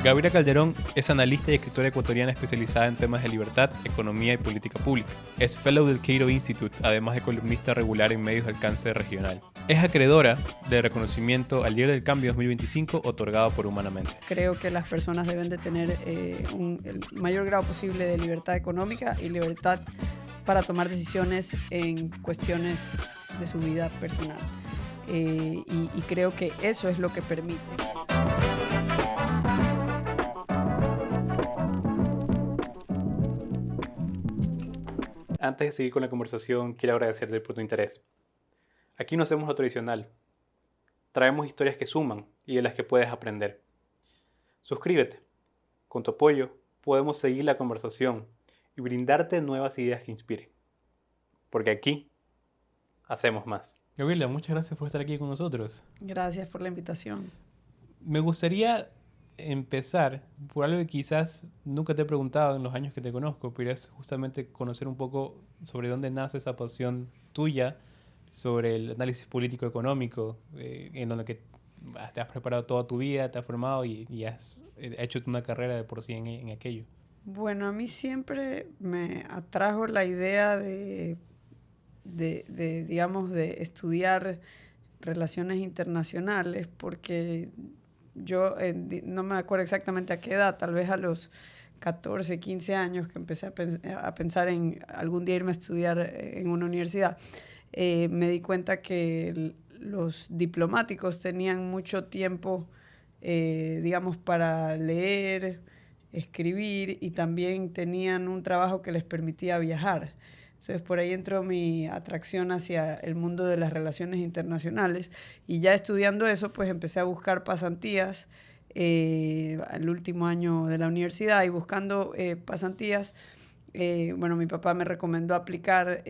Gabriela Calderón es analista y escritora ecuatoriana especializada en temas de libertad, economía y política pública. Es fellow del Cato Institute, además de columnista regular en medios de alcance regional. Es acreedora del reconocimiento al Líder del Cambio 2025 otorgado por Humanamente. Creo que las personas deben de tener el mayor grado posible de libertad económica y libertad para tomar decisiones en cuestiones de su vida personal. Y creo que eso es lo que permite. Antes de seguir con la conversación, quiero agradecerte por tu interés. Aquí no hacemos lo tradicional. Traemos historias que suman y de las que puedes aprender. Suscríbete. Con tu apoyo podemos seguir la conversación y brindarte nuevas ideas que inspiren. Porque aquí hacemos más. Gabriela, muchas gracias por estar aquí con nosotros. Gracias por la invitación. Me gustaría empezar por algo que quizás nunca te he preguntado en los años que te conozco, pero es justamente conocer un poco sobre dónde nace esa pasión tuya sobre el análisis político-económico, en donde que te has preparado toda tu vida, te has formado y has hecho una carrera de por sí en aquello. Bueno, a mí siempre me atrajo la idea digamos, de estudiar relaciones internacionales, porque yo no me acuerdo exactamente a qué edad, tal vez a los 14, 15 años que empecé a pensar en algún día irme a estudiar en una universidad, me di cuenta que los diplomáticos tenían mucho tiempo, digamos, para leer, escribir, y también tenían un trabajo que les permitía viajar. Entonces, por ahí entró mi atracción hacia el mundo de las relaciones internacionales, y ya estudiando eso, pues empecé a buscar pasantías el último año de la universidad, y buscando pasantías, bueno, mi papá me recomendó aplicar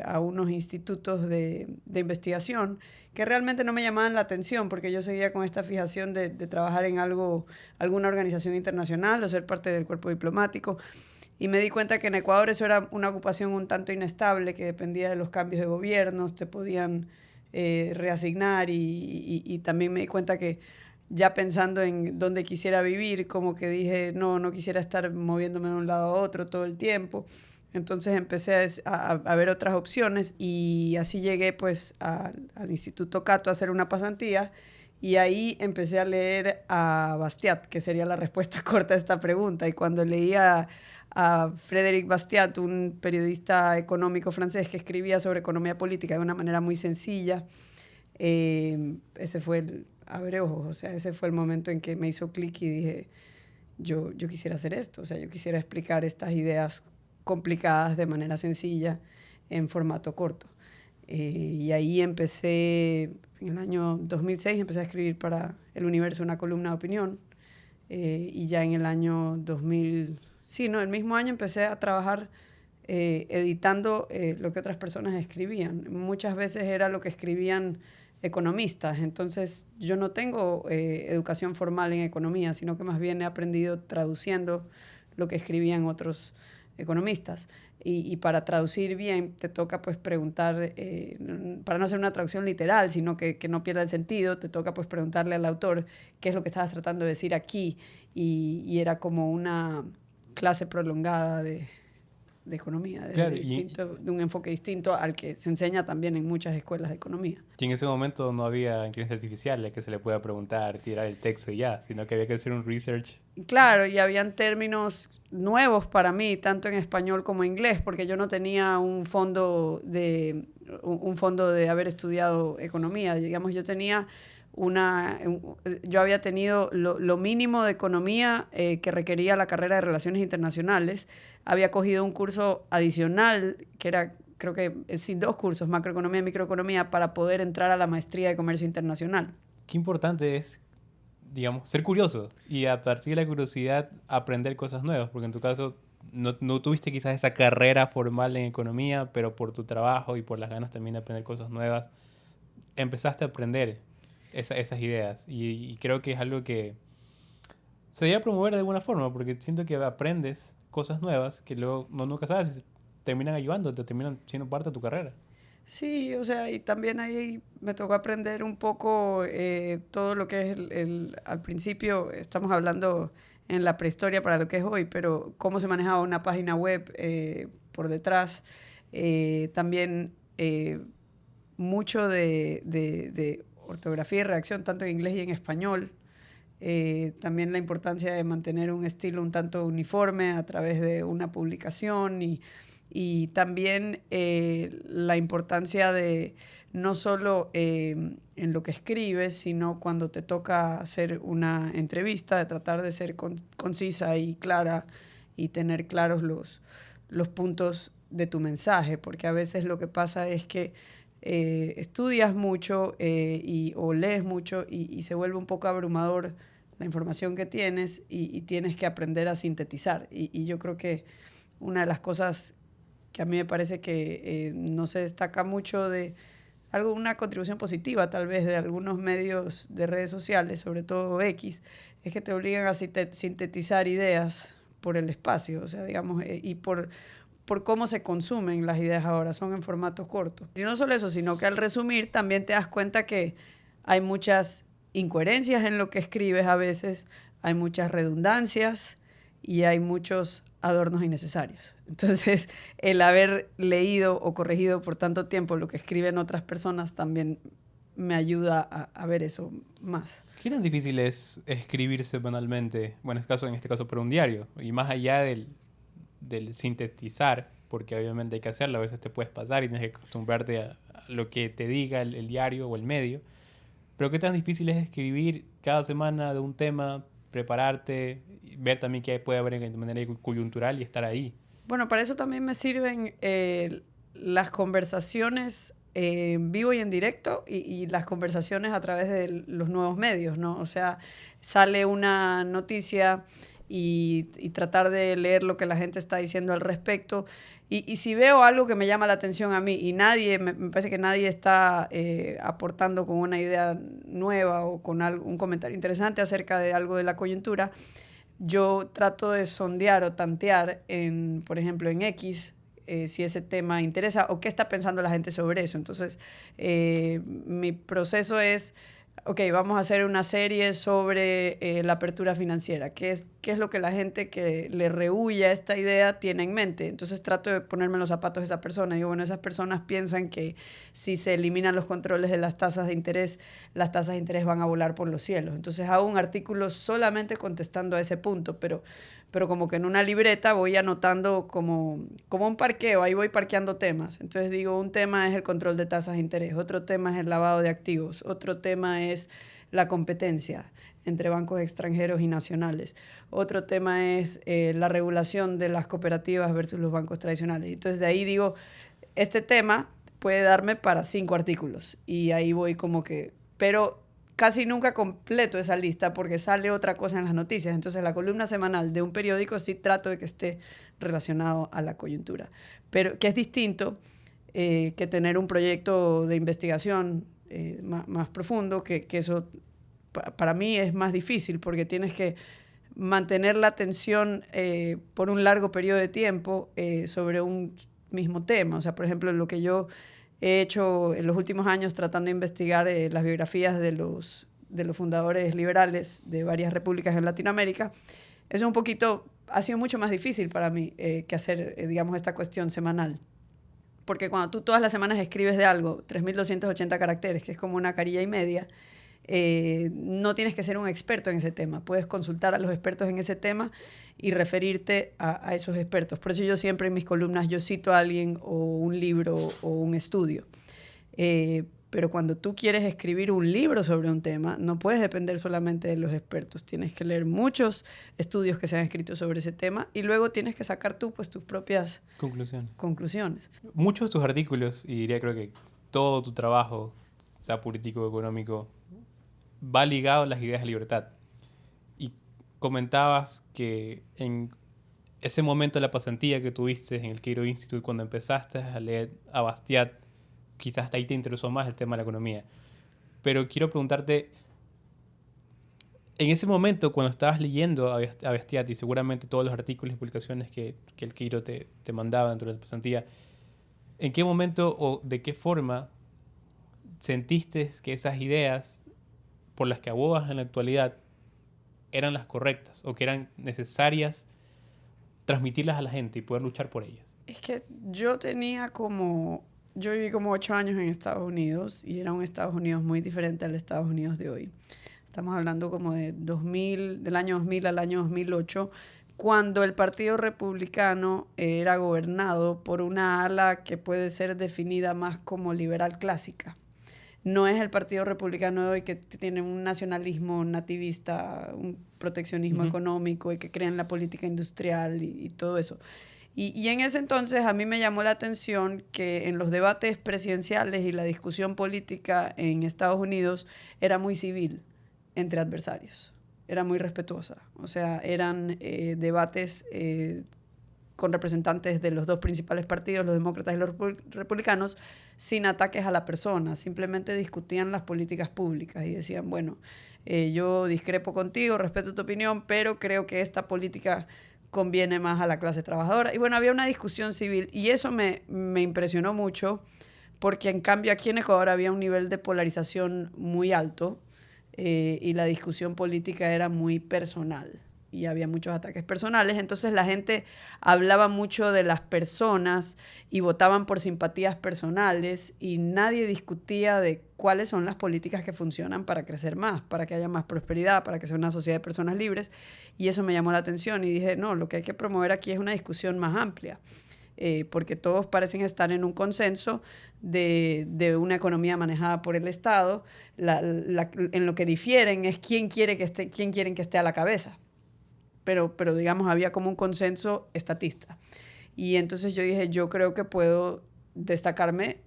a unos institutos de investigación que realmente no me llamaban la atención, porque yo seguía con esta fijación de trabajar en alguna organización internacional o ser parte del cuerpo diplomático. Y me di cuenta que en Ecuador eso era una ocupación un tanto inestable, que dependía de los cambios de gobiernos, te podían reasignar, y también me di cuenta que ya pensando en dónde quisiera vivir, como que dije, no quisiera estar moviéndome de un lado a otro todo el tiempo. Entonces empecé a ver otras opciones, y así llegué pues al Instituto Cato a hacer una pasantía, y ahí empecé a leer a Bastiat, que sería la respuesta corta a esta pregunta. Y cuando leía a Frédéric Bastiat, un periodista económico francés que escribía sobre economía política de una manera muy sencilla, ese fue abre ojos, o sea, ese fue el momento en que me hizo clic y dije, yo quisiera hacer esto, o sea, yo quisiera explicar estas ideas complicadas de manera sencilla en formato corto. Y ahí empecé, en el año 2006, empecé a escribir para El Universo una columna de opinión, y ya en el año 2000, sí, no, el mismo año empecé a trabajar editando lo que otras personas escribían. Muchas veces era lo que escribían economistas, entonces yo no tengo educación formal en economía, sino que más bien he aprendido traduciendo lo que escribían otros economistas. Y para traducir bien te toca pues preguntar, para no hacer una traducción literal, sino que no pierda el sentido, te toca pues preguntarle al autor qué es lo que estabas tratando de decir aquí, y era como una clase prolongada de economía, Claro, de un enfoque distinto al que se enseña también en muchas escuelas de economía. Y en ese momento no había inteligencia artificial a que se le pueda preguntar, tirar el texto y ya, sino que había que hacer un research. Claro, y habían términos nuevos para mí, tanto en español como en inglés, porque yo no tenía un fondo de haber estudiado economía. Digamos, yo había tenido lo mínimo de economía que requería la carrera de Relaciones Internacionales. Había cogido un curso adicional, que era, creo que sí, 2 cursos, macroeconomía y microeconomía, para poder entrar a la maestría de Comercio Internacional. Qué importante es, digamos, ser curioso y a partir de la curiosidad aprender cosas nuevas, porque en tu caso no tuviste quizás esa carrera formal en economía, pero por tu trabajo y por las ganas también de aprender cosas nuevas, empezaste a aprender esas ideas. Y creo que es algo que se debería promover de alguna forma, porque siento que aprendes cosas nuevas que luego nunca sabes si terminan ayudándote, terminan siendo parte de tu carrera. Sí, o sea, y también ahí me tocó aprender un poco todo lo que es al principio, estamos hablando en la prehistoria para lo que es hoy, pero cómo se manejaba una página web por detrás. También mucho de ortografía y redacción, tanto en inglés y en español. También la importancia de mantener un estilo un tanto uniforme a través de una publicación y también la importancia de no solo en lo que escribes, sino cuando te toca hacer una entrevista, de tratar de ser concisa y clara y tener claros los puntos de tu mensaje, porque a veces lo que pasa es que estudias mucho o lees mucho y se vuelve un poco abrumador la información que tienes y tienes que aprender a sintetizar. Y yo creo que una de las cosas que a mí me parece que no se destaca mucho de una contribución positiva tal vez de algunos medios de redes sociales, sobre todo X, es que te obligan a sintetizar ideas por el espacio, o sea, digamos, y por cómo se consumen las ideas ahora, son en formatos cortos. Y no solo eso, sino que al resumir también te das cuenta que hay muchas incoherencias en lo que escribes a veces, hay muchas redundancias y hay muchos adornos innecesarios. Entonces, el haber leído o corregido por tanto tiempo lo que escriben otras personas también me ayuda a ver eso más. ¿Qué tan difícil es escribir semanalmente? Bueno, en este caso para un diario. Y más allá del sintetizar, porque obviamente hay que hacerlo, a veces te puedes pasar y tienes que acostumbrarte a lo que te diga el diario o el medio. Pero ¿qué tan difícil es escribir cada semana de un tema, prepararte, ver también qué puede haber de manera coyuntural y estar ahí? Bueno, para eso también me sirven las conversaciones en vivo y en directo y las conversaciones a través de los nuevos medios, ¿no? O sea, sale una noticia y tratar de leer lo que la gente está diciendo al respecto. Y si veo algo que me llama la atención a mí y me parece que nadie está aportando con una idea nueva o con un comentario interesante acerca de algo de la coyuntura, yo trato de sondear o tantear, por ejemplo, en X, si ese tema interesa o qué está pensando la gente sobre eso. Entonces, mi proceso es, ok, vamos a hacer una serie sobre la apertura financiera. ¿Qué es lo que la gente que le rehúye a esta idea tiene en mente? Entonces trato de ponerme en los zapatos de esa persona. Digo, bueno, esas personas piensan que si se eliminan los controles de las tasas de interés van a volar por los cielos. Entonces hago un artículo solamente contestando a ese punto, pero como que en una libreta voy anotando como un parqueo, ahí voy parqueando temas. Entonces digo, un tema es el control de tasas de interés, otro tema es el lavado de activos, otro tema es la competencia entre bancos extranjeros y nacionales, otro tema es la regulación de las cooperativas versus los bancos tradicionales. Entonces de ahí digo, este tema puede darme para 5 artículos y ahí voy como que, pero casi nunca completo esa lista porque sale otra cosa en las noticias. Entonces, la columna semanal de un periódico sí trato de que esté relacionado a la coyuntura. Pero que es distinto que tener un proyecto de investigación más profundo, que eso para mí es más difícil porque tienes que mantener la atención por un largo periodo de tiempo sobre un mismo tema. O sea, por ejemplo, lo que yo he hecho en los últimos años tratando de investigar las biografías de los fundadores liberales de varias repúblicas en Latinoamérica. Eso ha sido mucho más difícil para mí que hacer, digamos, esta cuestión semanal. Porque cuando tú todas las semanas escribes de algo, 3.280 caracteres, que es como una carilla y media, no tienes que ser un experto en ese tema. Puedes consultar a los expertos en ese tema y referirte a esos expertos. Por eso yo siempre en mis columnas yo cito a alguien o un libro o un estudio. Pero cuando tú quieres escribir un libro sobre un tema, no puedes depender solamente de los expertos. Tienes que leer muchos estudios que se han escrito sobre ese tema y luego tienes que sacar tú pues, tus propias conclusiones. Muchos de tus artículos, y diría creo que todo tu trabajo, sea político o económico, va ligado a las ideas de libertad. Y comentabas que en ese momento de la pasantía que tuviste en el Cato Institute, cuando empezaste a leer a Bastiat, quizás hasta ahí te interesó más el tema de la economía. Pero quiero preguntarte, en ese momento, cuando estabas leyendo a Bastiat y seguramente todos los artículos y publicaciones que el Cato te mandaba dentro de la pasantía, ¿en qué momento o de qué forma sentiste que esas ideas por las que abogas en la actualidad eran las correctas o que eran necesarias transmitirlas a la gente y poder luchar por ellas? Es que yo viví como 8 años en Estados Unidos y era un Estados Unidos muy diferente al Estados Unidos de hoy. Estamos hablando como de 2000, del año 2000 al año 2008, cuando el Partido Republicano era gobernado por una ala que puede ser definida más como liberal clásica. No es el Partido Republicano de hoy que tiene un nacionalismo nativista, un proteccionismo económico y que cree en la política industrial y todo eso. Y en ese entonces a mí me llamó la atención que en los debates presidenciales y la discusión política en Estados Unidos era muy civil entre adversarios, era muy respetuosa. O sea, eran debates con representantes de los dos principales partidos, los demócratas y los republicanos, sin ataques a la persona, simplemente discutían las políticas públicas y decían, bueno, yo discrepo contigo, respeto tu opinión, pero creo que esta política conviene más a la clase trabajadora. Y bueno, había una discusión civil y eso me impresionó mucho porque en cambio aquí en Ecuador había un nivel de polarización muy alto y la discusión política era muy personal y había muchos ataques personales. Entonces la gente hablaba mucho de las personas y votaban por simpatías personales y nadie discutía de cuáles son las políticas que funcionan para crecer más, para que haya más prosperidad, para que sea una sociedad de personas libres. Y eso me llamó la atención y dije, no, lo que hay que promover aquí es una discusión más amplia. Porque todos parecen estar en un consenso de una economía manejada por el Estado. En lo que difieren es quién quieren que esté a la cabeza. Pero digamos, había como un consenso estatista. Y entonces yo dije, yo creo que puedo destacarme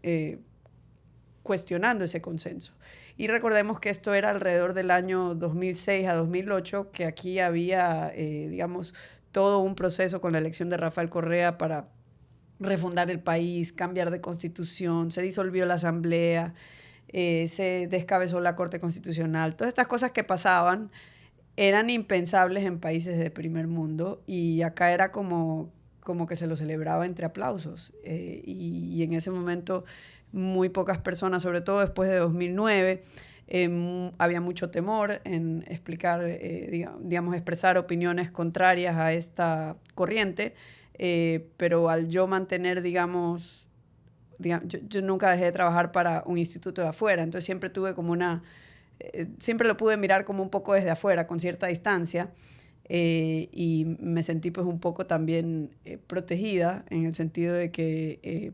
cuestionando ese consenso. Y recordemos que esto era alrededor del año 2006 a 2008, que aquí había, digamos, todo un proceso con la elección de Rafael Correa para refundar el país, cambiar de constitución, se disolvió la asamblea, se descabezó la Corte Constitucional. Todas estas cosas que pasaban eran impensables en países de primer mundo y acá era como que se lo celebraba entre aplausos. Y en ese momento muy pocas personas, sobre todo después de 2009, había mucho temor en explicar, digamos, expresar opiniones contrarias a esta corriente, pero al yo mantener, digamos yo nunca dejé de trabajar para un instituto de afuera, entonces siempre tuve como siempre lo pude mirar como un poco desde afuera, con cierta distancia, y me sentí pues un poco también protegida en el sentido de que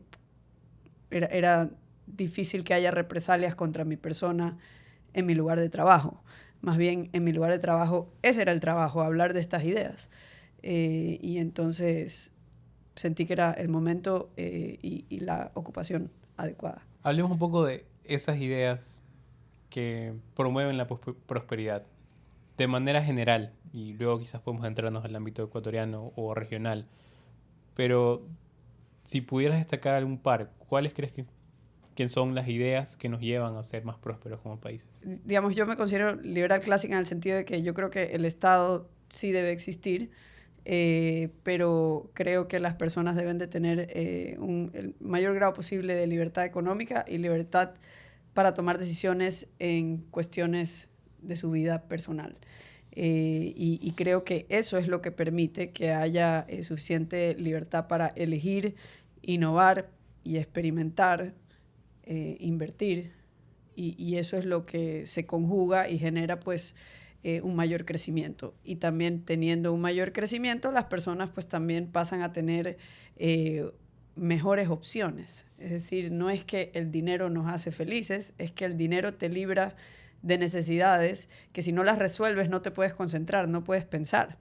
era difícil que haya represalias contra mi persona en mi lugar de trabajo. Más bien, en mi lugar de trabajo, ese era el trabajo, hablar de estas ideas. Y entonces sentí que era el momento y la ocupación adecuada. Hablemos un poco de esas ideas que promueven la prosperidad de manera general y luego quizás podemos entrarnos al ámbito ecuatoriano o regional. Pero si pudieras destacar algún par, ¿cuáles crees que son las ideas que nos llevan a ser más prósperos como países? Digamos, yo me considero liberal clásica en el sentido de que yo creo que el Estado sí debe existir, pero creo que las personas deben de tener el mayor grado posible de libertad económica y libertad para tomar decisiones en cuestiones de su vida personal. Y creo que eso es lo que permite que haya suficiente libertad para elegir, innovar y experimentar, invertir. Y eso es lo que se conjuga y genera pues un mayor crecimiento. Y también teniendo un mayor crecimiento, las personas pues también pasan a tener mejores opciones. Es decir, no es que el dinero nos hace felices, es que el dinero te libra de necesidades que si no las resuelves no te puedes concentrar, no puedes pensar.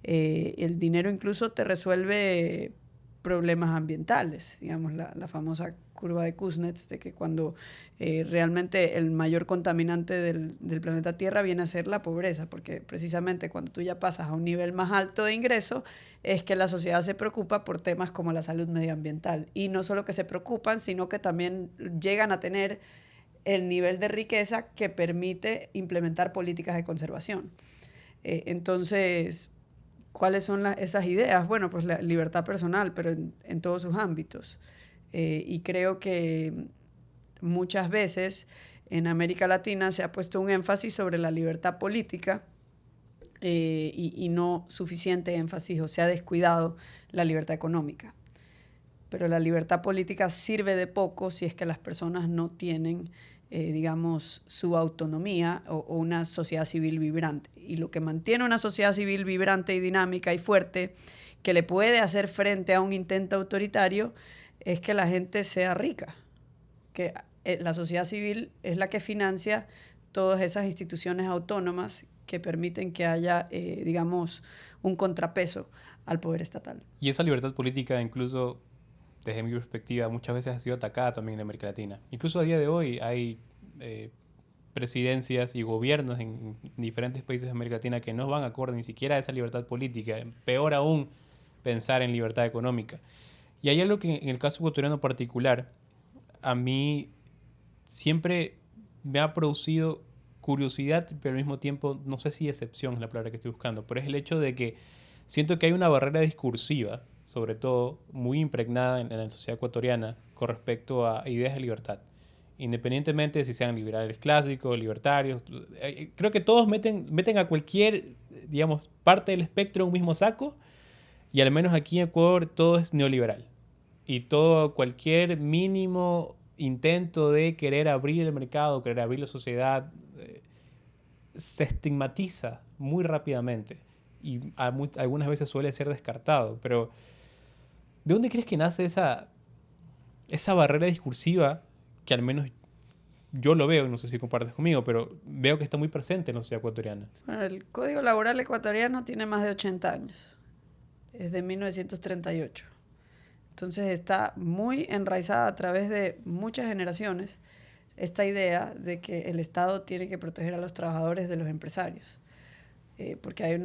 El dinero incluso te resuelve problemas ambientales, digamos, la famosa curva de Kuznets, de que cuando realmente el mayor contaminante del planeta Tierra viene a ser la pobreza, porque precisamente cuando tú ya pasas a un nivel más alto de ingreso, es que la sociedad se preocupa por temas como la salud medioambiental. Y no solo que se preocupan, sino que también llegan a tener el nivel de riqueza que permite implementar políticas de conservación. Entonces, ¿cuáles son esas ideas? Bueno, pues la libertad personal, pero en todos sus ámbitos. Y creo que muchas veces en América Latina se ha puesto un énfasis sobre la libertad política y no suficiente énfasis, o se ha descuidado la libertad económica. Pero la libertad política sirve de poco si es que las personas no tienen, digamos, su autonomía o una sociedad civil vibrante. Y lo que mantiene una sociedad civil vibrante y dinámica y fuerte, que le puede hacer frente a un intento autoritario, es que la gente sea rica. Que la sociedad civil es la que financia todas esas instituciones autónomas que permiten que haya, digamos, un contrapeso al poder estatal. Y esa libertad política, incluso desde mi perspectiva, muchas veces ha sido atacada también en América Latina. Incluso a día de hoy hay presidencias y gobiernos en diferentes países de América Latina que no van acorde ni siquiera a esa libertad política. Peor aún, pensar en libertad económica. Y hay algo que en el caso ecuatoriano particular, a mí siempre me ha producido curiosidad, pero al mismo tiempo, no sé si excepción es la palabra que estoy buscando, pero es el hecho de que siento que hay una barrera discursiva, sobre todo muy impregnada en la sociedad ecuatoriana, con respecto a ideas de libertad. Independientemente de si sean liberales clásicos, libertarios, creo que todos meten a cualquier, digamos, parte del espectro en un mismo saco, y al menos aquí en Ecuador todo es neoliberal. Y todo, cualquier mínimo intento de querer abrir el mercado, querer abrir la sociedad, se estigmatiza muy rápidamente y algunas veces suele ser descartado. Pero, ¿de dónde crees que nace esa barrera discursiva que al menos yo lo veo, no sé si compartes conmigo, pero veo que está muy presente en la sociedad ecuatoriana? Bueno, el Código Laboral ecuatoriano tiene más de 80 años. Es de 1938. Entonces está muy enraizada a través de muchas generaciones esta idea de que el Estado tiene que proteger a los trabajadores de los empresarios. Porque hay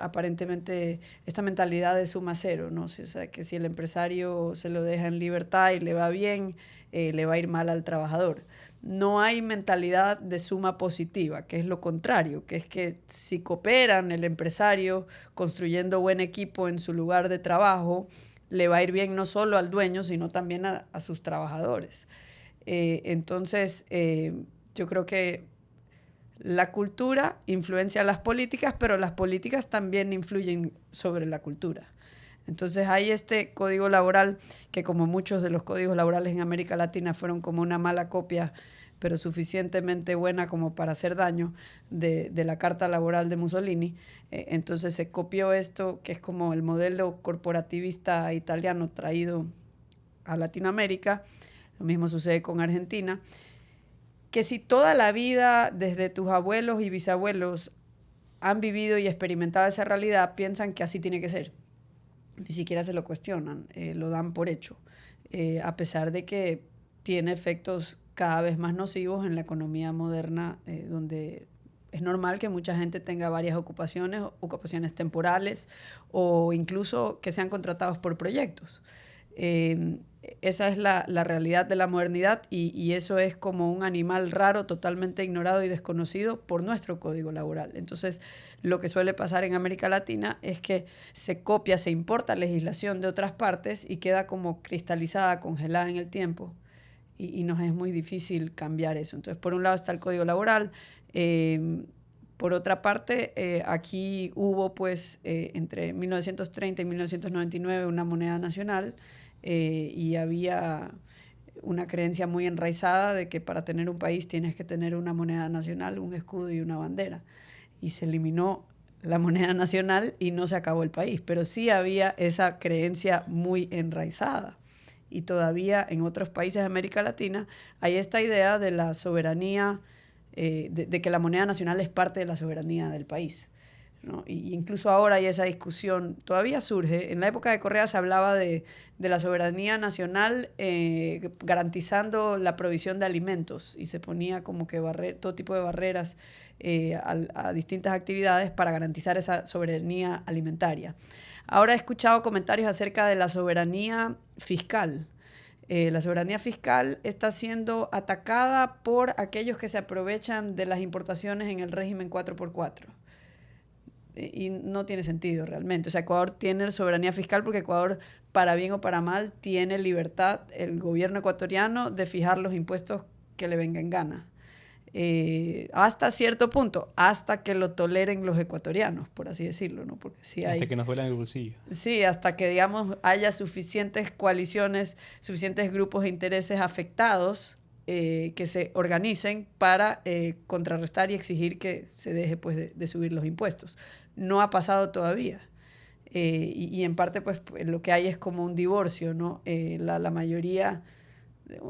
aparentemente esta mentalidad de suma cero, ¿no? O sea, que si el empresario se lo deja en libertad y le va bien, le va a ir mal al trabajador. No hay mentalidad de suma positiva, que es lo contrario, que es que si cooperan el empresario construyendo buen equipo en su lugar de trabajo, le va a ir bien no solo al dueño, sino también a sus trabajadores. Entonces, yo creo que la cultura influencia las políticas, pero las políticas también influyen sobre la cultura. Entonces hay este código laboral que, como muchos de los códigos laborales en América Latina, fueron como una mala copia, pero suficientemente buena como para hacer daño de la Carta Laboral de Mussolini. Entonces se copió esto, que es como el modelo corporativista italiano traído a Latinoamérica. Lo mismo sucede con Argentina. Que si toda la vida, desde tus abuelos y bisabuelos, han vivido y experimentado esa realidad, piensan que así tiene que ser. Ni siquiera se lo cuestionan, lo dan por hecho, a pesar de que tiene efectos cada vez más nocivos en la economía moderna, donde es normal que mucha gente tenga varias ocupaciones temporales o incluso que sean contratados por proyectos. Esa es la realidad de la modernidad y eso es como un animal raro, totalmente ignorado y desconocido por nuestro código laboral. Entonces, lo que suele pasar en América Latina es que se copia, se importa legislación de otras partes y queda como cristalizada, congelada en el tiempo y nos es muy difícil cambiar eso. Entonces, por un lado está el código laboral. Por otra parte, aquí hubo pues entre 1930 y 1999 una moneda nacional. Y había una creencia muy enraizada de que para tener un país tienes que tener una moneda nacional, un escudo y una bandera. Y se eliminó la moneda nacional y no se acabó el país, pero sí había esa creencia muy enraizada. Y todavía en otros países de América Latina hay esta idea de la soberanía, de que la moneda nacional es parte de la soberanía del país, ¿no? Y incluso ahora hay esa discusión, todavía surge. En la época de Correa se hablaba de la soberanía nacional garantizando la provisión de alimentos y se ponía como que todo tipo de barreras a distintas actividades para garantizar esa soberanía alimentaria. Ahora he escuchado comentarios acerca de la soberanía fiscal. La soberanía fiscal está siendo atacada por aquellos que se aprovechan de las importaciones en el régimen 4x4. Y no tiene sentido realmente. O sea, Ecuador tiene soberanía fiscal porque Ecuador, para bien o para mal, tiene libertad, el gobierno ecuatoriano, de fijar los impuestos que le venga en gana. hasta cierto punto, hasta que lo toleren los ecuatorianos, por así decirlo, ¿no? Porque sí hay... Hasta que nos vuelan el bolsillo. Sí, hasta que, digamos, haya suficientes coaliciones, suficientes grupos de intereses afectados que se organicen para contrarrestar y exigir que se deje pues, de subir los impuestos. No ha pasado todavía. Y en parte, pues, lo que hay es como un divorcio, ¿no? La mayoría,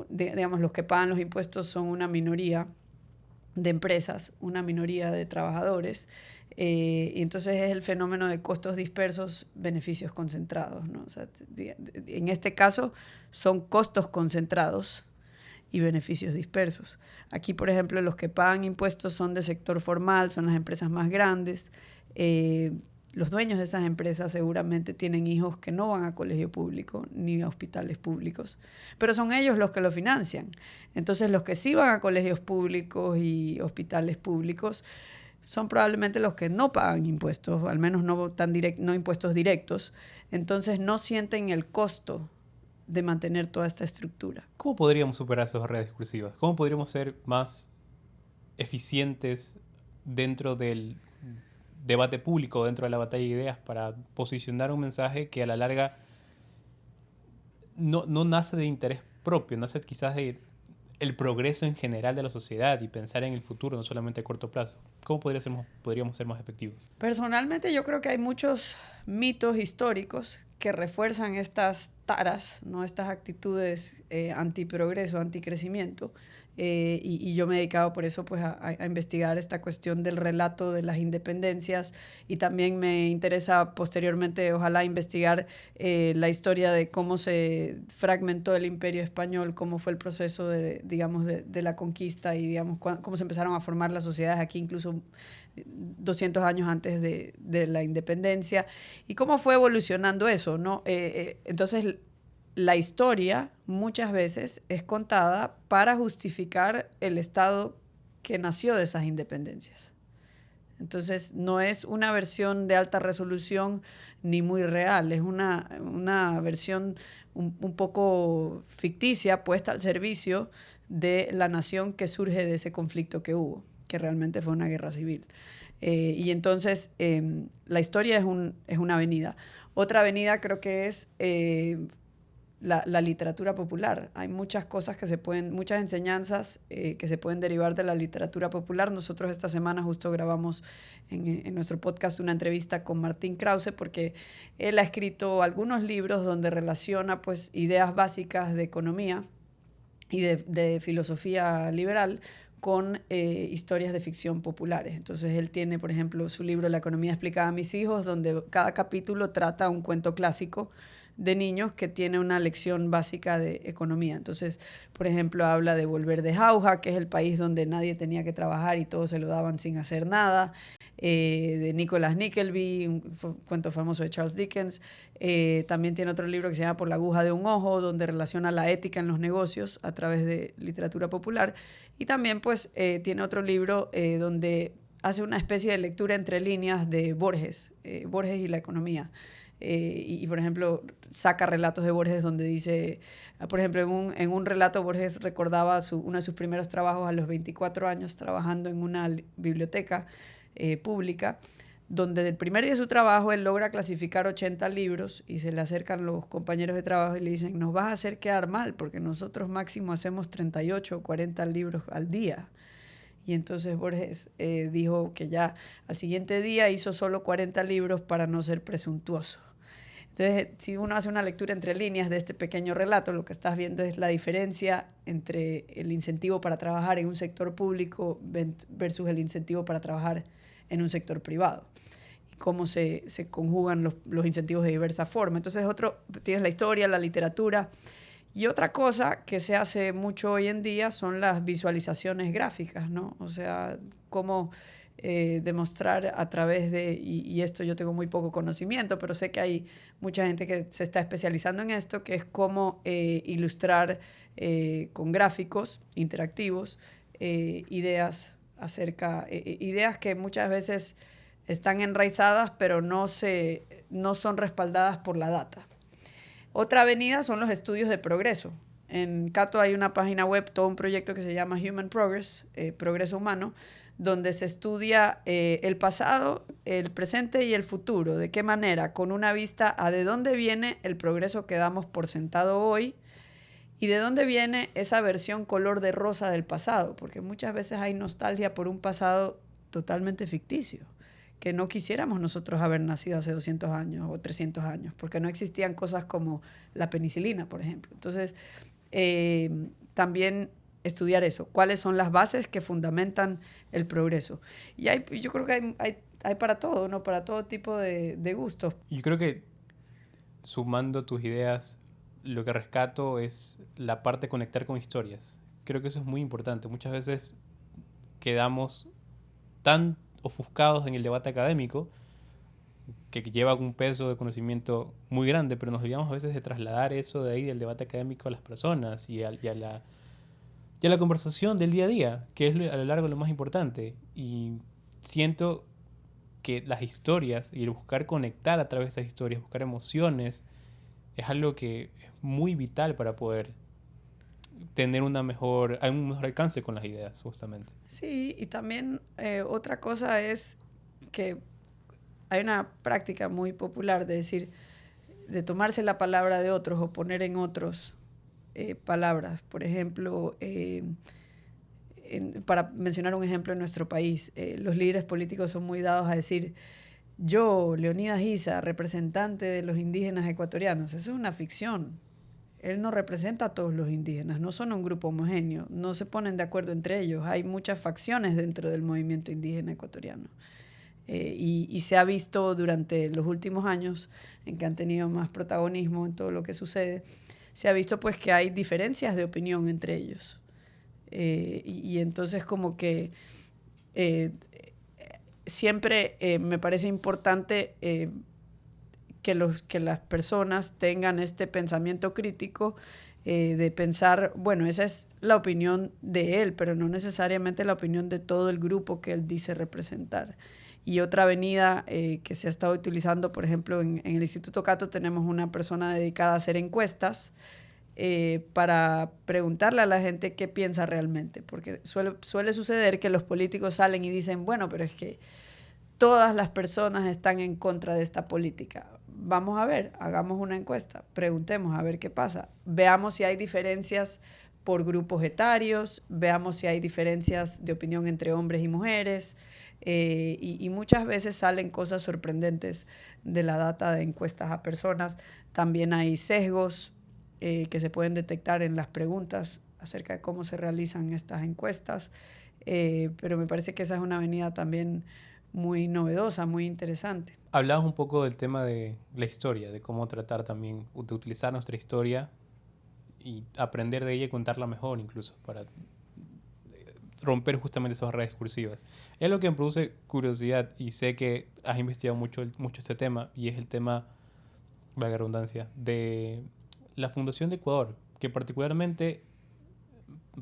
digamos, los que pagan los impuestos son una minoría de empresas, una minoría de trabajadores, y entonces es el fenómeno de costos dispersos, beneficios concentrados, ¿no? O sea, en este caso son costos concentrados y beneficios dispersos. Aquí, por ejemplo, los que pagan impuestos son de sector formal, son las empresas más grandes. Los dueños de esas empresas seguramente tienen hijos que no van a colegio público ni a hospitales públicos, pero son ellos los que lo financian. Entonces, los que sí van a colegios públicos y hospitales públicos son probablemente los que no pagan impuestos, o al menos no impuestos directos. Entonces, no sienten el costo de mantener toda esta estructura. ¿Cómo podríamos superar esas barreras discursivas? ¿Cómo podríamos ser más eficientes dentro del debate público, dentro de la batalla de ideas, para posicionar un mensaje que a la larga no nace de interés propio, nace quizás de el progreso en general de la sociedad y pensar en el futuro, no solamente a corto plazo? ¿Cómo podríamos ser más efectivos? Personalmente yo creo que hay muchos mitos históricos que refuerzan estas taras, ¿no? Estas actitudes antiprogreso, anticrecimiento. Y yo me he dedicado por eso pues, a investigar esta cuestión del relato de las independencias, y también me interesa posteriormente, ojalá, investigar la historia de cómo se fragmentó el Imperio Español, cómo fue el proceso de la conquista y digamos, cómo se empezaron a formar las sociedades aquí, incluso 200 años antes de la independencia, y cómo fue evolucionando eso, ¿no? Entonces, la historia muchas veces es contada para justificar el Estado que nació de esas independencias. Entonces, no es una versión de alta resolución ni muy real, es una versión un poco ficticia, puesta al servicio de la nación que surge de ese conflicto que hubo, que realmente fue una guerra civil. Y entonces, la historia es una avenida. Otra avenida creo que es la literatura popular. Hay muchas cosas muchas enseñanzas que se pueden derivar de la literatura popular. Nosotros esta semana justo grabamos en nuestro podcast una entrevista con Martín Krause, porque él ha escrito algunos libros donde relaciona pues, ideas básicas de economía y de filosofía liberal con historias de ficción populares. Entonces él tiene, por ejemplo, su libro La economía explicada a mis hijos, donde cada capítulo trata un cuento clásico de niños que tiene una lección básica de economía. Entonces, por ejemplo, habla de Volver de Jauja, que es el país donde nadie tenía que trabajar y todos se lo daban sin hacer nada, de Nicholas Nickleby, un cuento famoso de Charles Dickens. También tiene otro libro que se llama Por la aguja de un ojo, donde relaciona la ética en los negocios a través de literatura popular. Y también pues tiene otro libro donde hace una especie de lectura entre líneas de Borges, Borges y la economía. Y, por ejemplo, saca relatos de Borges donde dice, por ejemplo, en un relato Borges recordaba uno de sus primeros trabajos a los 24 años trabajando en una biblioteca pública, donde del primer día de su trabajo él logra clasificar 80 libros y se le acercan los compañeros de trabajo y le dicen, nos vas a hacer quedar mal porque nosotros máximo hacemos 38 o 40 libros al día. Y entonces Borges dijo que ya al siguiente día hizo solo 40 libros para no ser presuntuoso. Entonces, si uno hace una lectura entre líneas de este pequeño relato, lo que estás viendo es la diferencia entre el incentivo para trabajar en un sector público versus el incentivo para trabajar en un sector privado. Y cómo se conjugan los incentivos de diversa forma. Entonces, tienes la historia, la literatura. Y otra cosa que se hace mucho hoy en día son las visualizaciones gráficas, ¿no? O sea, cómo demostrar a través y esto yo tengo muy poco conocimiento, pero sé que hay mucha gente que se está especializando en esto, que es cómo ilustrar con gráficos interactivos ideas ideas que muchas veces están enraizadas, pero no son respaldadas por la data. Otra avenida son los estudios de progreso. En Cato hay una página web, todo un proyecto que se llama Human Progress, Progreso Humano, donde se estudia el pasado, el presente y el futuro. ¿De qué manera? Con una vista a de dónde viene el progreso que damos por sentado hoy y de dónde viene esa versión color de rosa del pasado, porque muchas veces hay nostalgia por un pasado totalmente ficticio, que no quisiéramos nosotros haber nacido hace 200 años o 300 años, porque no existían cosas como la penicilina, por ejemplo. Entonces, también estudiar eso, cuáles son las bases que fundamentan el progreso. Y yo creo que hay para todo, ¿no? Para todo tipo de gustos. Yo creo que sumando tus ideas, lo que rescato es la parte de conectar con historias. Creo que eso es muy importante. Muchas veces quedamos tan ofuscados en el debate académico que lleva un peso de conocimiento muy grande, pero nos olvidamos a veces de trasladar eso de ahí del debate académico a las personas y a la conversación del día a día, que es a lo largo lo más importante. Y siento que las historias y el buscar conectar a través de esas historias, buscar emociones, es algo que es muy vital para poder tener un mejor alcance con las ideas, justamente. Sí, y también otra cosa es que hay una práctica muy popular de decir, de tomarse la palabra de otros o poner en otros palabras. Por ejemplo, para mencionar un ejemplo en nuestro país, los líderes políticos son muy dados a decir, yo, Leonidas Issa, representante de los indígenas ecuatorianos. Eso es una ficción. Él no representa a todos los indígenas, no son un grupo homogéneo, no se ponen de acuerdo entre ellos. Hay muchas facciones dentro del movimiento indígena ecuatoriano. Y se ha visto durante los últimos años, en que han tenido más protagonismo en todo lo que sucede, se ha visto pues que hay diferencias de opinión entre ellos. Y entonces como que siempre me parece importante que las personas tengan este pensamiento crítico de pensar, bueno, esa es la opinión de él, pero no necesariamente la opinión de todo el grupo que él dice representar. Y otra avenida que se ha estado utilizando, por ejemplo, en el Instituto Cato tenemos una persona dedicada a hacer encuestas para preguntarle a la gente qué piensa realmente, porque suele suceder que los políticos salen y dicen, bueno, pero es que todas las personas están en contra de esta política. Vamos a ver, hagamos una encuesta, preguntemos a ver qué pasa, veamos si hay diferencias por grupos etarios, veamos si hay diferencias de opinión entre hombres y mujeres, y muchas veces salen cosas sorprendentes de la data de encuestas a personas. También hay sesgos que se pueden detectar en las preguntas acerca de cómo se realizan estas encuestas, pero me parece que esa es una avenida también muy novedosa, muy interesante. Hablabas un poco del tema de la historia, de cómo tratar también de utilizar nuestra historia y aprender de ella y contarla mejor incluso, para romper justamente esas barreras discursivas. Es lo que me produce curiosidad y sé que has investigado mucho este tema y es el tema, valga la redundancia, de la Fundación de Ecuador, que particularmente,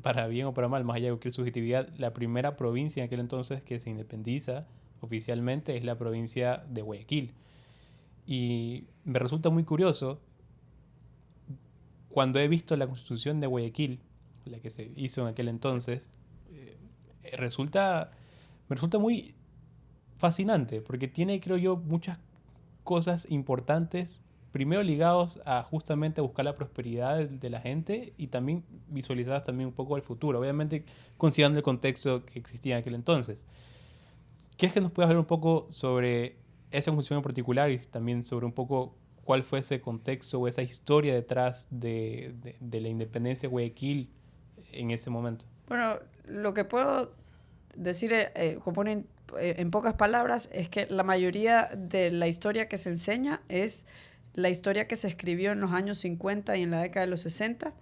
para bien o para mal, más allá de cualquier subjetividad, la primera provincia en aquel entonces que se independiza oficialmente es la provincia de Guayaquil. Y me resulta muy curioso cuando he visto la constitución de Guayaquil, la que se hizo en aquel entonces, me resulta muy fascinante porque tiene, creo yo, muchas cosas importantes, primero ligados a justamente buscar la prosperidad de la gente y también visualizadas también un poco al futuro, obviamente considerando el contexto que existía en aquel entonces. ¿Quieres que nos puedas hablar un poco sobre esa función en particular y también sobre un poco cuál fue ese contexto o esa historia detrás de la independencia de Guayaquil en ese momento? Bueno, lo que puedo decir en pocas palabras es que la mayoría de la historia que se enseña es la historia que se escribió en los años 50 y en la década de los 60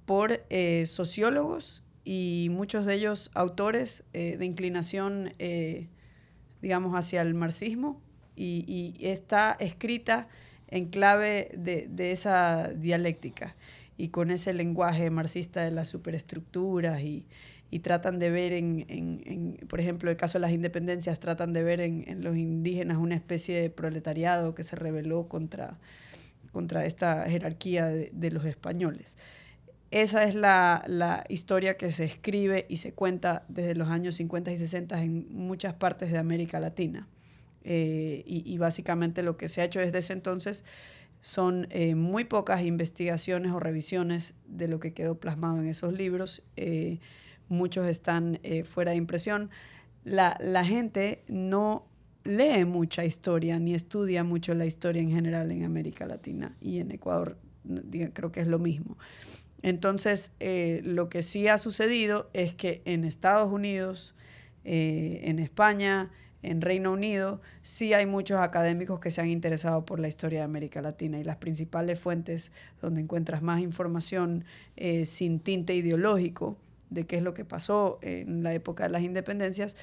por sociólogos y muchos de ellos autores de inclinación, digamos, hacia el marxismo y está escrita en clave de esa dialéctica y con ese lenguaje marxista de las superestructuras y tratan de ver por ejemplo, el caso de las independencias, tratan de ver en los indígenas una especie de proletariado que se rebeló contra esta jerarquía de los españoles. esa es la historia que se escribe y se cuenta desde los años 50 y 60 en muchas partes de América Latina. Y básicamente lo que se ha hecho desde ese entonces son muy pocas investigaciones o revisiones de lo que quedó plasmado en esos libros. Muchos están fuera de impresión. La gente no lee mucha historia ni estudia mucho la historia en general en América Latina, y en Ecuador creo que es lo mismo. Entonces, lo que sí ha sucedido es que en Estados Unidos, en España, en Reino Unido, sí hay muchos académicos que se han interesado por la historia de América Latina, y las principales fuentes donde encuentras más información sin tinte ideológico de qué es lo que pasó en la época de las independencias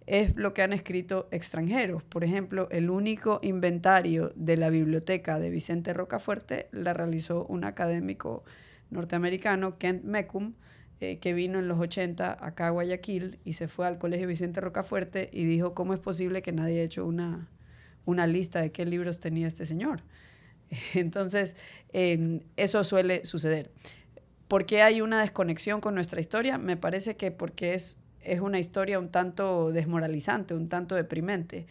es lo que han escrito extranjeros. Por ejemplo, el único inventario de la biblioteca de Vicente Rocafuerte la realizó un académico norteamericano, Kent Mecum, que vino en los 80 acá a Guayaquil y se fue al Colegio Vicente Rocafuerte y dijo, ¿cómo es posible que nadie haya hecho una lista de qué libros tenía este señor? Entonces, eso suele suceder. ¿Por qué hay una desconexión con nuestra historia? Me parece que porque es una historia un tanto desmoralizante, un tanto deprimente.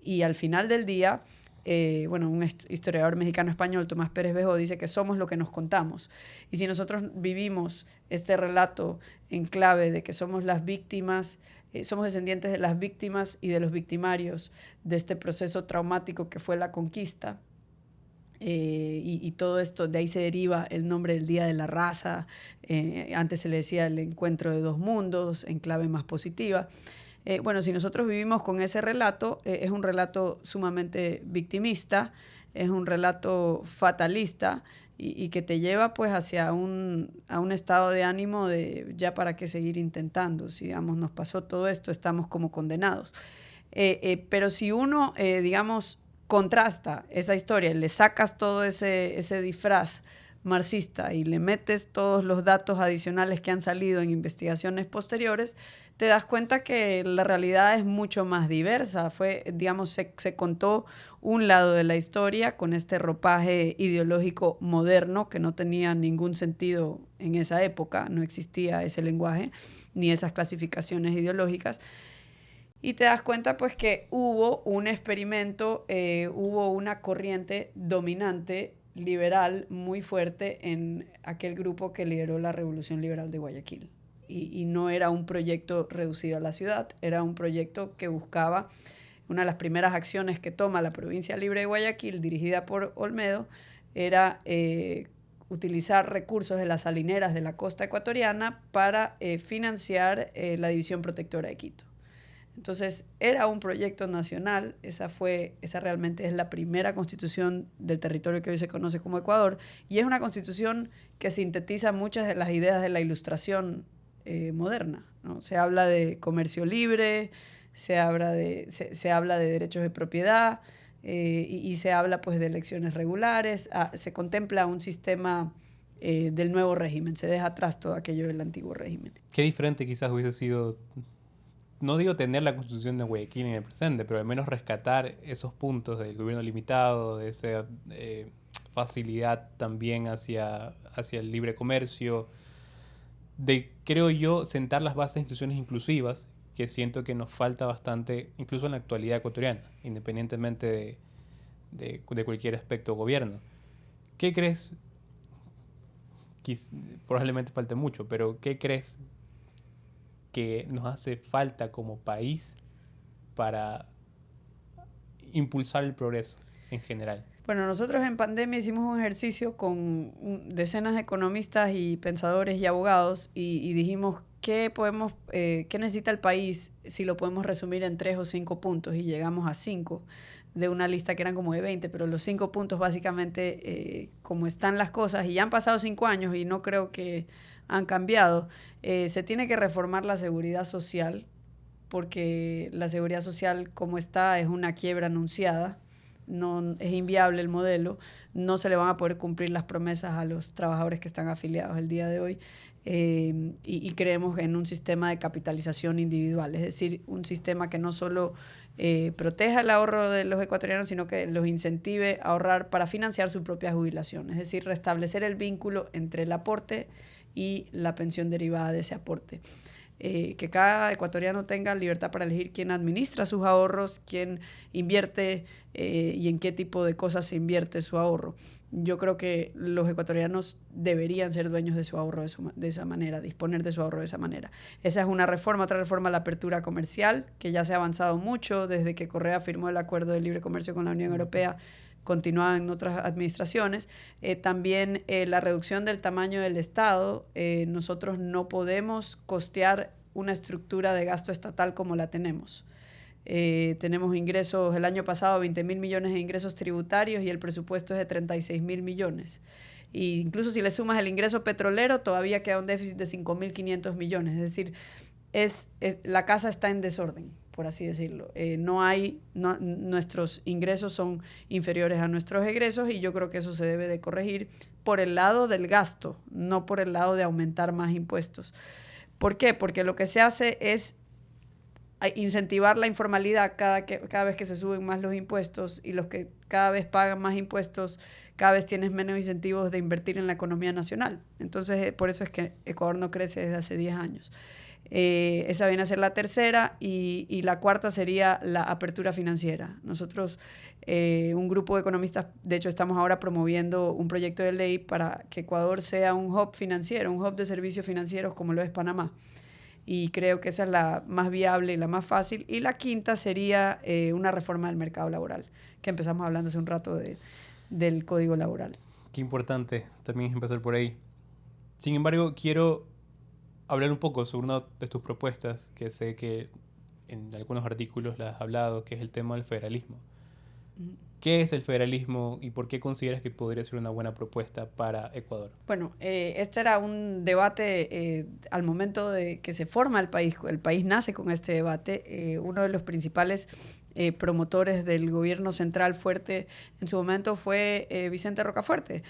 Y al final del día, un historiador mexicano-español, Tomás Pérez Bejó, dice que somos lo que nos contamos. Y si nosotros vivimos este relato en clave de que somos las víctimas, somos descendientes de las víctimas y de los victimarios de este proceso traumático que fue la conquista, y todo esto, de ahí se deriva el nombre del Día de la Raza. Antes se le decía el encuentro de dos mundos, en clave más positiva. Si nosotros vivimos con ese relato, es un relato sumamente victimista, es un relato fatalista y que te lleva pues a un estado de ánimo de ya para qué seguir intentando. Si digamos, nos pasó todo esto, estamos como condenados. Pero si uno, contrasta esa historia y le sacas todo ese disfraz marxista y le metes todos los datos adicionales que han salido en investigaciones posteriores, te das cuenta que la realidad es mucho más diversa. Se contó un lado de la historia con este ropaje ideológico moderno que no tenía ningún sentido en esa época, no existía ese lenguaje ni esas clasificaciones ideológicas. Y te das cuenta pues que hubo un experimento, hubo una corriente dominante liberal muy fuerte en aquel grupo que lideró la Revolución Liberal de Guayaquil. Y no era un proyecto reducido a la ciudad, era un proyecto que buscaba, una de las primeras acciones que toma la Provincia Libre de Guayaquil, dirigida por Olmedo, era utilizar recursos de las salineras de la costa ecuatoriana para financiar la División Protectora de Quito. Entonces, era un proyecto nacional, esa realmente es la primera constitución del territorio que hoy se conoce como Ecuador, y es una constitución que sintetiza muchas de las ideas de la Ilustración moderna, ¿no? Se habla de comercio libre, se habla de derechos de propiedad, y se habla pues de elecciones regulares, se contempla un sistema del nuevo régimen, se deja atrás todo aquello del antiguo régimen. Qué diferente quizás hubiese sido, no digo tener la constitución de Guayaquil en el presente, pero al menos rescatar esos puntos del gobierno limitado, de esa facilidad también hacia el libre comercio, de, creo yo, sentar las bases de instituciones inclusivas, que siento que nos falta bastante, incluso en la actualidad ecuatoriana, independientemente de cualquier aspecto de gobierno. ¿Qué crees? Probablemente falte mucho, pero ¿qué crees que nos hace falta como país para impulsar el progreso en general? Bueno, nosotros en pandemia hicimos un ejercicio con decenas de economistas y pensadores y abogados y dijimos qué necesita el país si lo podemos resumir en 3 o 5 puntos, y llegamos a 5 de una lista que eran como de 20, pero los 5 puntos básicamente, como están las cosas, y ya han pasado 5 años y no creo que han cambiado, se tiene que reformar la seguridad social, porque la seguridad social como está es una quiebra anunciada. No, es inviable el modelo, no se le van a poder cumplir las promesas a los trabajadores que están afiliados el día de hoy, y creemos en un sistema de capitalización individual, es decir, un sistema que no solo proteja el ahorro de los ecuatorianos, sino que los incentive a ahorrar para financiar su propia jubilación, es decir, restablecer el vínculo entre el aporte y la pensión derivada de ese aporte. Que cada ecuatoriano tenga libertad para elegir quién administra sus ahorros, quién invierte y en qué tipo de cosas se invierte su ahorro. Yo creo que los ecuatorianos deberían ser dueños de su ahorro de esa manera, disponer de su ahorro de esa manera. Esa es una reforma. Otra reforma, la apertura comercial, que ya se ha avanzado mucho desde que Correa firmó el acuerdo de libre comercio con la Unión Europea, continúa en otras administraciones. También la reducción del tamaño del Estado. Nosotros no podemos costear una estructura de gasto estatal como la tenemos. Tenemos ingresos, el año pasado 20.000 millones de ingresos tributarios y el presupuesto es de 36.000 millones. E incluso si le sumas el ingreso petrolero, todavía queda un déficit de 5.500 millones. Es decir, la casa está en desorden, por así decirlo. Nuestros ingresos son inferiores a nuestros egresos y yo creo que eso se debe de corregir por el lado del gasto, no por el lado de aumentar más impuestos. ¿Por qué? Porque lo que se hace es incentivar la informalidad cada vez que se suben más los impuestos, y los que cada vez pagan más impuestos cada vez tienes menos incentivos de invertir en la economía nacional. Entonces, por eso es que Ecuador no crece desde hace 10 años. Esa viene a ser la tercera, y la cuarta sería la apertura financiera. Nosotros, un grupo de economistas, de hecho estamos ahora promoviendo un proyecto de ley para que Ecuador sea un hub financiero, un hub de servicios financieros como lo es Panamá. Y creo que esa es la más viable y la más fácil. Y la quinta sería una reforma del mercado laboral, que empezamos hablando hace un rato del Código Laboral. Qué importante también empezar por ahí. Sin embargo, quiero hablar un poco sobre una de tus propuestas, que sé que en algunos artículos la has hablado, que es el tema del federalismo. ¿Qué es el federalismo y por qué consideras que podría ser una buena propuesta para Ecuador? Bueno, este era un debate al momento de que se forma el país. El país nace con este debate. Uno de los principales promotores del gobierno central fuerte en su momento fue Vicente Rocafuerte,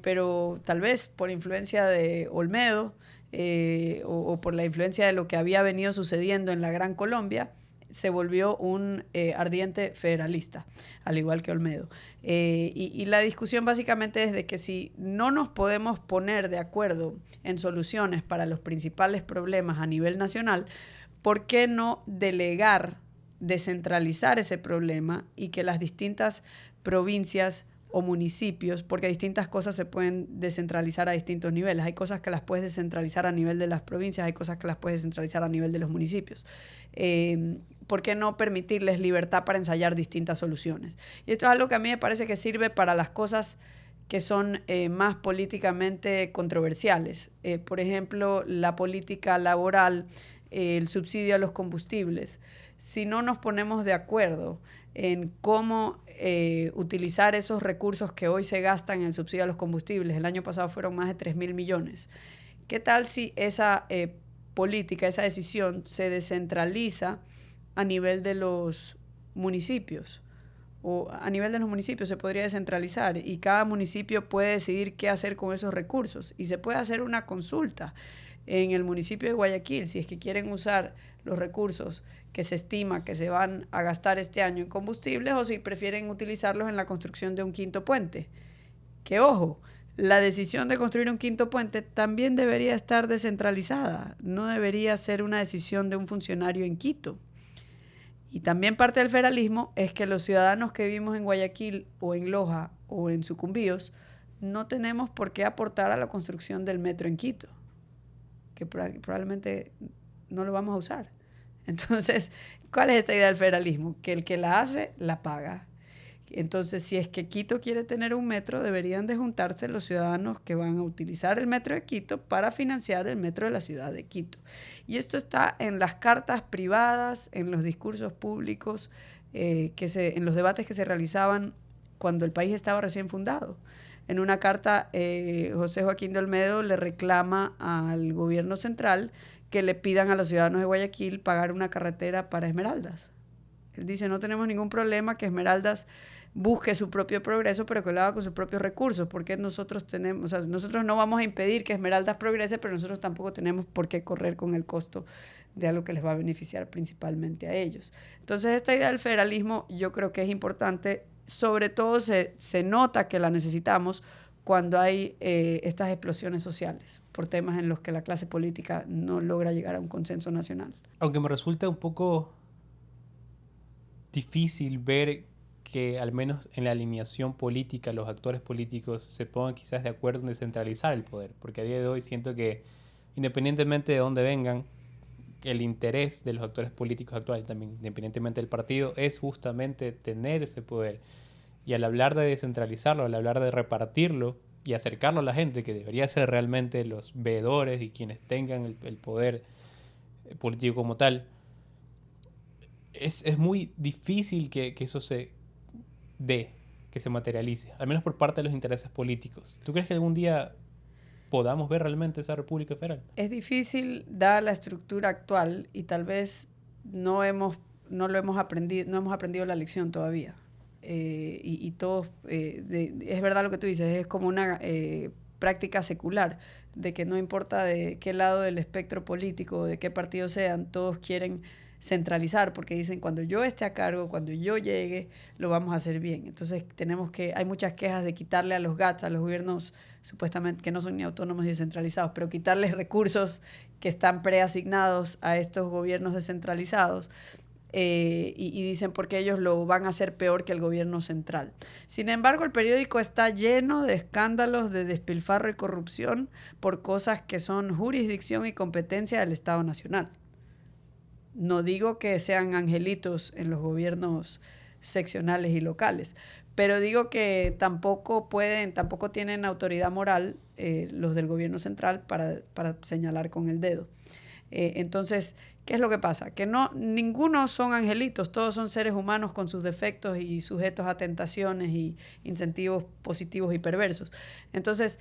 pero tal vez por influencia de Olmedo o por la influencia de lo que había venido sucediendo en la Gran Colombia, se volvió un ardiente federalista, al igual que Olmedo. Y la discusión básicamente es de que si no nos podemos poner de acuerdo en soluciones para los principales problemas a nivel nacional, ¿por qué no descentralizar ese problema y que las distintas provincias o municipios, porque distintas cosas se pueden descentralizar a distintos niveles? Hay cosas que las puedes descentralizar a nivel de las provincias, hay cosas que las puedes descentralizar a nivel de los municipios. ¿Por qué no permitirles libertad para ensayar distintas soluciones? Y esto es algo que a mí me parece que sirve para las cosas que son más políticamente controversiales. Por ejemplo, la política laboral, el subsidio a los combustibles. Si no nos ponemos de acuerdo en cómo utilizar esos recursos que hoy se gastan en el subsidio a los combustibles, el año pasado fueron más de 3.000 millones. ¿Qué tal si esa política, esa decisión se descentraliza a nivel de los municipios? O a nivel de los municipios se podría descentralizar y cada municipio puede decidir qué hacer con esos recursos, y se puede hacer una consulta en el municipio de Guayaquil si es que quieren usar los recursos que se estima que se van a gastar este año en combustibles, o si prefieren utilizarlos en la construcción de un quinto puente. Que ojo, la decisión de construir un quinto puente también debería estar descentralizada, no debería ser una decisión de un funcionario en Quito. Y también parte del federalismo es que los ciudadanos que vivimos en Guayaquil o en Loja o en Sucumbíos no tenemos por qué aportar a la construcción del metro en Quito, que probablemente no lo vamos a usar. Entonces, ¿cuál es esta idea del federalismo? Que el que la hace, la paga. Entonces, si es que Quito quiere tener un metro, deberían de juntarse los ciudadanos que van a utilizar el metro de Quito para financiar el metro de la ciudad de Quito. Y esto está en las cartas privadas, en los discursos públicos, en los debates que se realizaban cuando el país estaba recién fundado. En una carta, José Joaquín de Olmedo le reclama al gobierno central que le pidan a los ciudadanos de Guayaquil pagar una carretera para Esmeraldas. Él dice, no tenemos ningún problema que Esmeraldas busque su propio progreso, pero que lo haga con sus propios recursos, porque nosotros no vamos a impedir que Esmeraldas progrese, pero nosotros tampoco tenemos por qué correr con el costo de algo que les va a beneficiar principalmente a ellos. Entonces, esta idea del federalismo yo creo que es importante. Sobre todo se nota que la necesitamos cuando hay estas explosiones sociales por temas en los que la clase política no logra llegar a un consenso nacional. Aunque me resulta un poco difícil ver que al menos en la alineación política los actores políticos se pongan quizás de acuerdo en descentralizar el poder, porque a día de hoy siento que independientemente de dónde vengan, el interés de los actores políticos actuales, también independientemente del partido, es justamente tener ese poder. Y al hablar de descentralizarlo, al hablar de repartirlo y acercarlo a la gente, que debería ser realmente los veedores y quienes tengan el poder político como tal, es muy difícil que eso se dé, que se materialice, al menos por parte de los intereses políticos. ¿Tú crees que algún día podamos ver realmente esa República Federal? Es difícil dada la estructura actual y tal vez no hemos aprendido la lección todavía. Y todos, es verdad lo que tú dices, es como una práctica secular, de que no importa de qué lado del espectro político, de qué partido sean, todos quieren centralizar, porque dicen, cuando yo esté a cargo, cuando yo llegue, lo vamos a hacer bien. Entonces hay muchas quejas de quitarle a los GATS, a los gobiernos supuestamente que no son ni autónomos ni descentralizados, pero quitarles recursos que están preasignados a estos gobiernos descentralizados. Y dicen porque ellos lo van a hacer peor que el gobierno central. Sin embargo, el periódico está lleno de escándalos de despilfarro y corrupción por cosas que son jurisdicción y competencia del Estado Nacional. No digo que sean angelitos en los gobiernos seccionales y locales, pero digo que tampoco tienen autoridad moral los del gobierno central para señalar con el dedo. Entonces, ¿qué es lo que pasa? Que ninguno son angelitos, todos son seres humanos con sus defectos y sujetos a tentaciones y incentivos positivos y perversos. Entonces,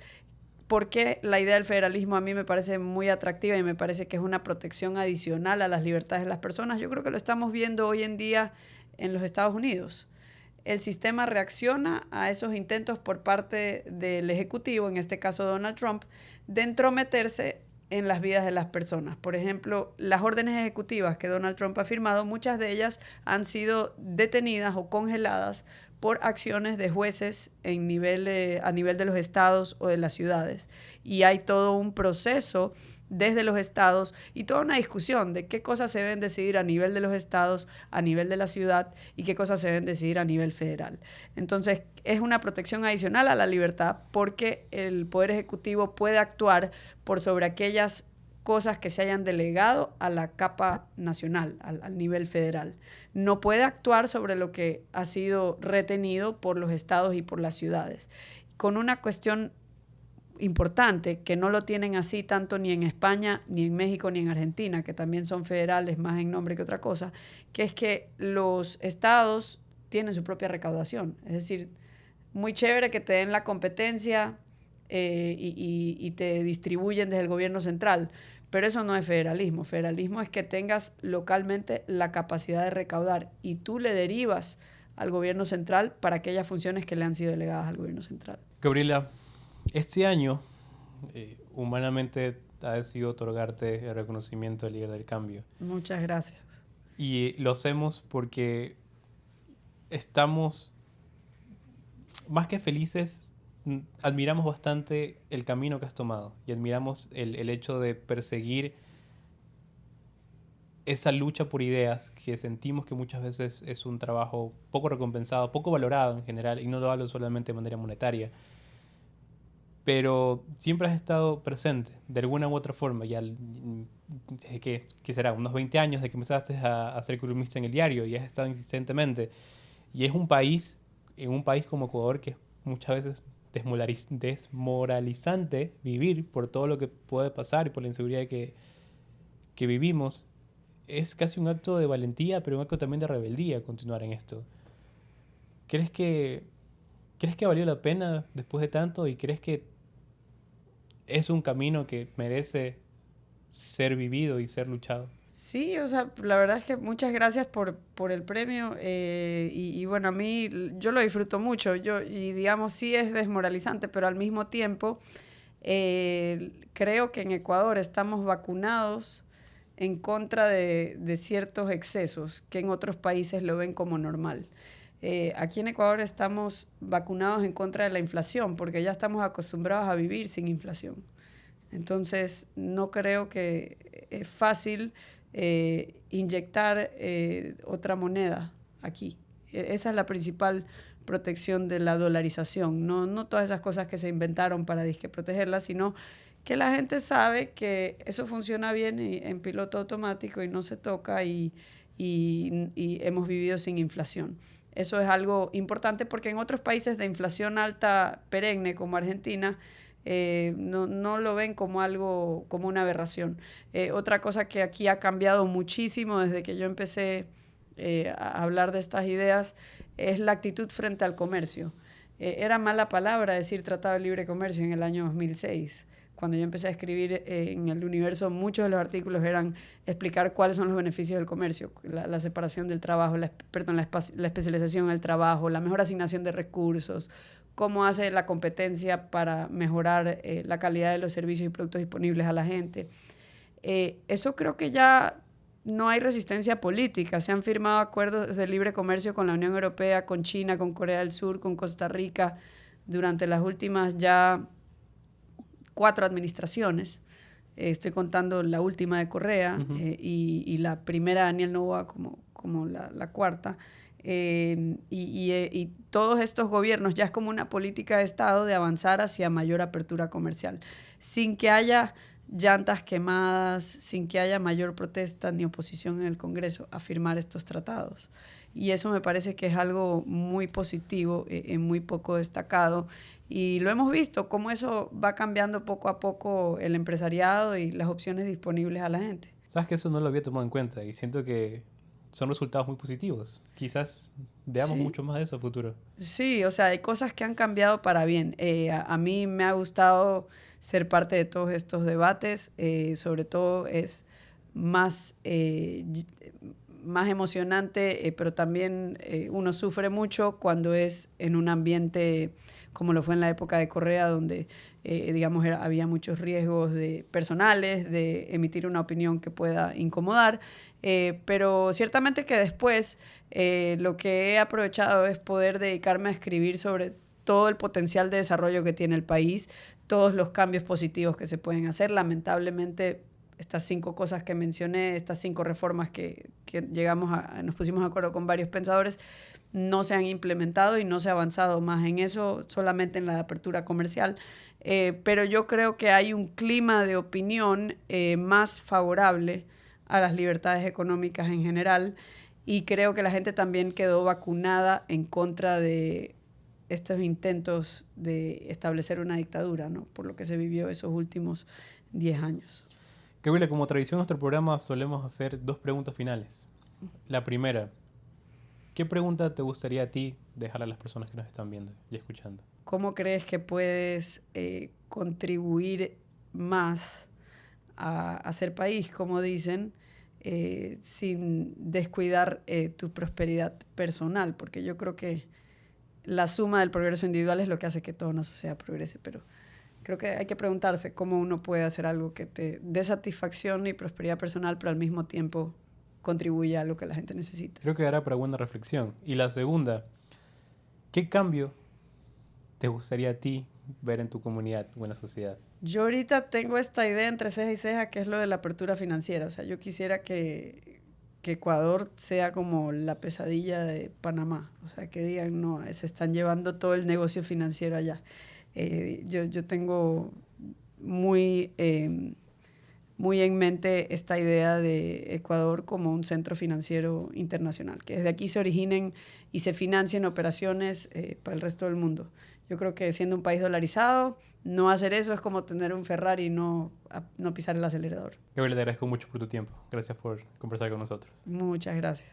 ¿por qué la idea del federalismo a mí me parece muy atractiva y me parece que es una protección adicional a las libertades de las personas? Yo creo que lo estamos viendo hoy en día en los Estados Unidos. El sistema reacciona a esos intentos por parte del Ejecutivo, en este caso Donald Trump, de entrometerse en las vidas de las personas. Por ejemplo, las órdenes ejecutivas que Donald Trump ha firmado, muchas de ellas han sido detenidas o congeladas por acciones de jueces a nivel de los estados o de las ciudades. Y hay todo un proceso desde los estados y toda una discusión de qué cosas se deben decidir a nivel de los estados, a nivel de la ciudad y qué cosas se deben decidir a nivel federal. Entonces, es una protección adicional a la libertad porque el Poder Ejecutivo puede actuar por sobre aquellas cosas que se hayan delegado a la capa nacional, al nivel federal. No puede actuar sobre lo que ha sido retenido por los estados y por las ciudades. Con una cuestión importante, que no lo tienen así tanto ni en España, ni en México, ni en Argentina, que también son federales más en nombre que otra cosa, que es que los estados tienen su propia recaudación. Es decir, muy chévere que te den la competencia y te distribuyen desde el gobierno central, pero eso no es federalismo. Federalismo es que tengas localmente la capacidad de recaudar y tú le derivas al gobierno central para aquellas funciones que le han sido delegadas al gobierno central. Gabriela, este año humanamente ha decidido otorgarte el reconocimiento de líder del cambio. Muchas gracias. Y lo hacemos porque estamos más que felices, admiramos bastante el camino que has tomado y admiramos el hecho de perseguir esa lucha por ideas que sentimos que muchas veces es un trabajo poco recompensado, poco valorado en general, y no lo hablo solamente de manera monetaria, pero siempre has estado presente de alguna u otra forma, ya desde que será, unos 20 años de que empezaste a ser columnista en el diario y has estado insistentemente. Y es un país, en un país como Ecuador, que es muchas veces desmoralizante vivir por todo lo que puede pasar y por la inseguridad que vivimos. Es casi un acto de valentía, pero un acto también de rebeldía continuar en esto. ¿Crees que valió la pena después de tanto y crees que es un camino que merece ser vivido y ser luchado? Sí, o sea, la verdad es que muchas gracias por el premio y bueno, a mí yo lo disfruto mucho y digamos sí es desmoralizante, pero al mismo tiempo creo que en Ecuador estamos vacunados en contra de ciertos excesos que en otros países lo ven como normal. Aquí en Ecuador estamos vacunados en contra de la inflación porque ya estamos acostumbrados a vivir sin inflación. Entonces, no creo que es fácil inyectar otra moneda aquí. Esa es la principal protección de la dolarización. No todas esas cosas que se inventaron para disque protegerla, sino que la gente sabe que eso funciona bien en piloto automático y no se toca y hemos vivido sin inflación. Eso es algo importante porque en otros países de inflación alta perenne como Argentina no lo ven como algo, como una aberración. Otra cosa que aquí ha cambiado muchísimo desde que yo empecé a hablar de estas ideas es la actitud frente al comercio. Era mala palabra decir Tratado de Libre Comercio en el año 2006. Cuando yo empecé a escribir en El Universo, muchos de los artículos eran explicar cuáles son los beneficios del comercio, la separación del trabajo, la especialización del trabajo, la mejor asignación de recursos, cómo hace la competencia para mejorar la calidad de los servicios y productos disponibles a la gente. Eso creo que ya no hay resistencia política. Se han firmado acuerdos de libre comercio con la Unión Europea, con China, con Corea del Sur, con Costa Rica, durante las últimas ya 4 administraciones. Estoy contando la última de Correa y la primera de Daniel Noboa como la cuarta. Y todos estos gobiernos ya es como una política de Estado de avanzar hacia mayor apertura comercial, sin que haya llantas quemadas, sin que haya mayor protesta ni oposición en el Congreso a firmar estos tratados. Y eso me parece que es algo muy positivo, muy poco destacado. Y lo hemos visto, cómo eso va cambiando poco a poco el empresariado y las opciones disponibles a la gente. Sabes que eso no lo había tomado en cuenta y siento que son resultados muy positivos. Quizás veamos mucho más de eso a futuro. Sí, o sea, hay cosas que han cambiado para bien. A mí me ha gustado ser parte de todos estos debates. Sobre todo es más emocionante, pero también uno sufre mucho cuando es en un ambiente como lo fue en la época de Correa, donde digamos había muchos riesgos personales de emitir una opinión que pueda incomodar, pero ciertamente que después lo que he aprovechado es poder dedicarme a escribir sobre todo el potencial de desarrollo que tiene el país, todos los cambios positivos que se pueden hacer. Lamentablemente, estas 5 cosas que mencioné, estas 5 reformas que nos pusimos de acuerdo con varios pensadores, no se han implementado y no se ha avanzado más en eso, solamente en la apertura comercial. Pero yo creo que hay un clima de opinión más favorable a las libertades económicas en general, y creo que la gente también quedó vacunada en contra de estos intentos de establecer una dictadura, ¿no? Por lo que se vivió esos últimos 10 años. Gabriela, como tradición en nuestro programa solemos hacer 2 preguntas finales. La primera, ¿qué pregunta te gustaría a ti dejar a las personas que nos están viendo y escuchando? ¿Cómo crees que puedes contribuir más a ser país, como dicen, sin descuidar tu prosperidad personal? Porque yo creo que la suma del progreso individual es lo que hace que toda una sociedad progrese, pero creo que hay que preguntarse cómo uno puede hacer algo que te dé satisfacción y prosperidad personal, pero al mismo tiempo contribuya a lo que la gente necesita. Creo que dará para buena reflexión. Y la segunda, ¿qué cambio te gustaría a ti ver en tu comunidad o en la sociedad? Yo ahorita tengo esta idea entre ceja y ceja, que es lo de la apertura financiera. O sea, yo quisiera que Ecuador sea como la pesadilla de Panamá. O sea, que digan, no, se están llevando todo el negocio financiero allá. Yo tengo muy en mente esta idea de Ecuador como un centro financiero internacional, que desde aquí se originen y se financien operaciones para el resto del mundo. Yo creo que siendo un país dolarizado, no hacer eso es como tener un Ferrari y no pisar el acelerador. Gabriela, te agradezco mucho por tu tiempo. Gracias por conversar con nosotros. Muchas gracias.